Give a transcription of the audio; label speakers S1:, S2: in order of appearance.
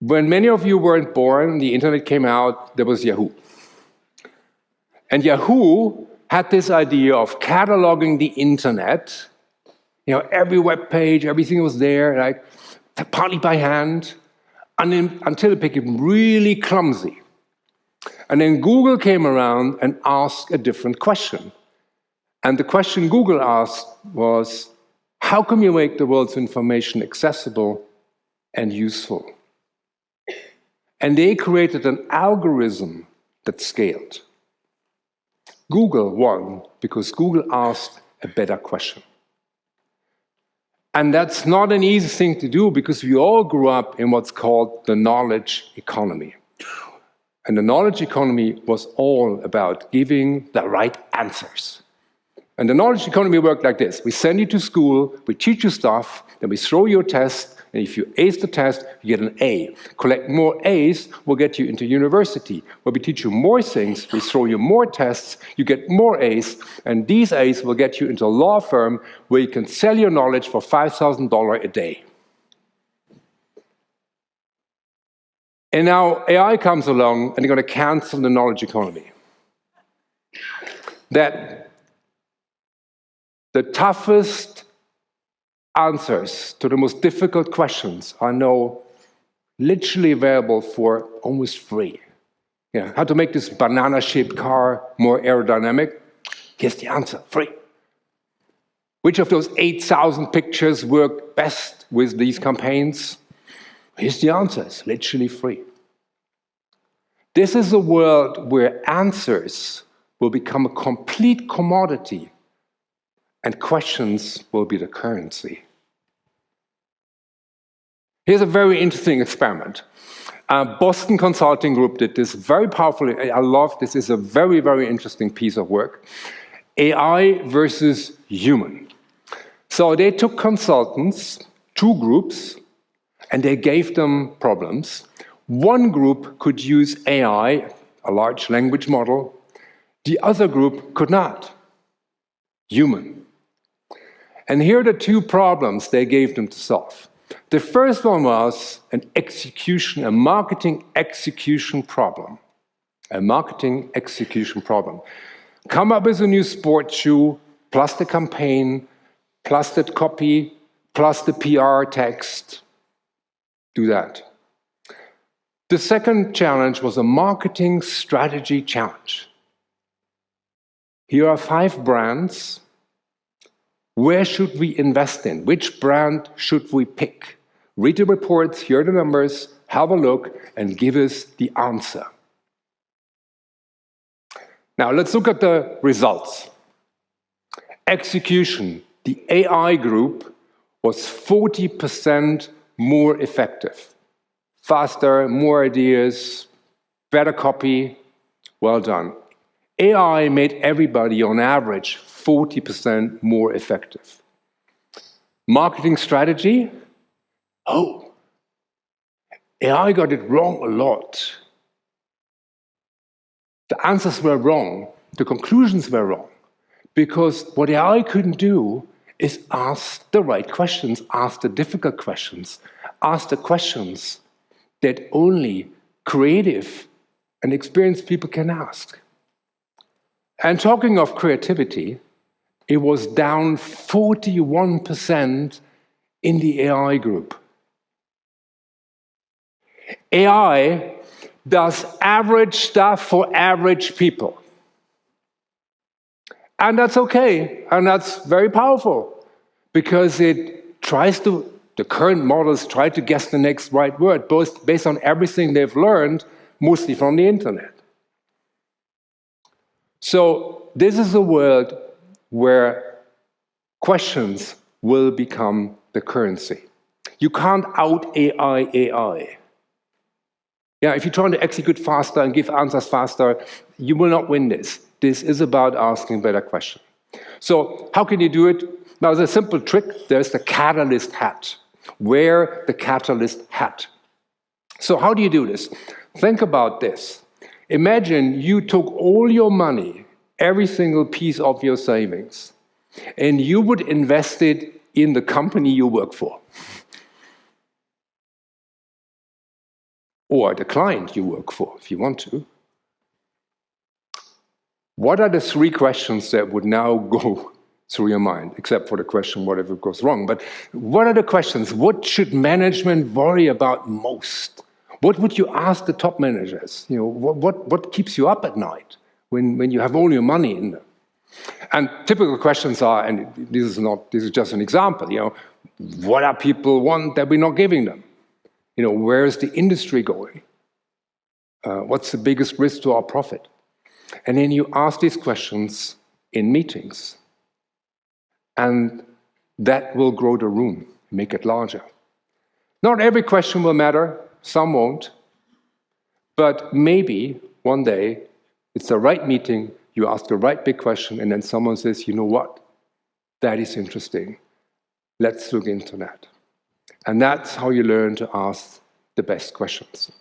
S1: When many of you weren't born, the internet came out, there was Yahoo. And Yahoo had this idea of cataloging the internet. Every web page, everything was there, like partly by hand, until it became really clumsy. And then Google came around and asked a different question. And the question Google asked was, how can you make the world's information accessible and useful? And they created an algorithm that scaled. Google won because Google asked a better question. And that's not an easy thing to do because we all grew up in what's called the knowledge economy. And the knowledge economy was all about giving the right answers. And the knowledge economy worked like this. We send you to school, we teach you stuff, then we throw you a test, and if you ace the test, you get an A. Collect more A's, we'll get you into university. Where we teach you more things, we throw you more tests, you get more A's, and these A's will get you into a law firm where you can sell your knowledge for $5,000 a day. And now AI comes along, and they're going to cancel the knowledge economy. That the toughest answers to the most difficult questions are now literally available for almost free. How to make this banana-shaped car more aerodynamic? Here's the answer, free. Which of those 8,000 pictures work best with these campaigns? Here's the answer, it's literally free. This is a world where answers will become a complete commodity and questions will be the currency. Here's a very interesting experiment. Boston Consulting Group did this very powerfully. I love this. It's a very, very interesting piece of work. AI versus human. So they took consultants, two groups, and they gave them problems. One group could use AI, a large language model. The other group could not. Human. And here are the two problems they gave them to solve. The first one was a marketing execution problem. A marketing execution problem. Come up with a new sports shoe, plus the campaign, plus the copy, plus the PR text. Do that. The second challenge was a marketing strategy challenge. Here are 5 brands. Where should we invest in? Which brand should we pick? Read the reports, hear the numbers, have a look, and give us the answer. Now let's look at the results. Execution. The AI group was 40% more effective. Faster, more ideas, better copy. Well done. AI made everybody, on average, 40% more effective. Marketing strategy? Oh, AI got it wrong a lot. The answers were wrong. The conclusions were wrong. Because what AI couldn't do is ask the right questions, ask the difficult questions, ask the questions that only creative and experienced people can ask. And talking of creativity, it was down 41% in the AI group. AI does average stuff for average people. And that's okay, and that's very powerful, because it tries to, the current models try to guess the next right word, both based on everything they've learned, mostly from the internet. So this is a world where questions will become the currency. You can't out-AI AI. If you're trying to execute faster and give answers faster, you will not win this. This is about asking better questions. So how can you do it? Now, there's a simple trick. There's the catalyst hat. Wear the catalyst hat. So how do you do this? Think about this. Imagine you took all your money, every single piece of your savings, and you would invest it in the company you work for. or the client you work for, if you want to, what are the 3 questions that would now go through your mind, except for the question, what if it goes wrong? But what are the questions? What should management worry about most? What would you ask the top managers? What keeps you up at night when you have all your money in them? And typical questions are, and this is just an example, what are people want that we're not giving them? Where is the industry going? What's the biggest risk to our profit? And then you ask these questions in meetings. And that will grow the room, make it larger. Not every question will matter, some won't. But maybe one day, it's the right meeting, you ask the right big question, and then someone says, you know what? That is interesting. Let's look into that. And that's how you learn to ask the best questions.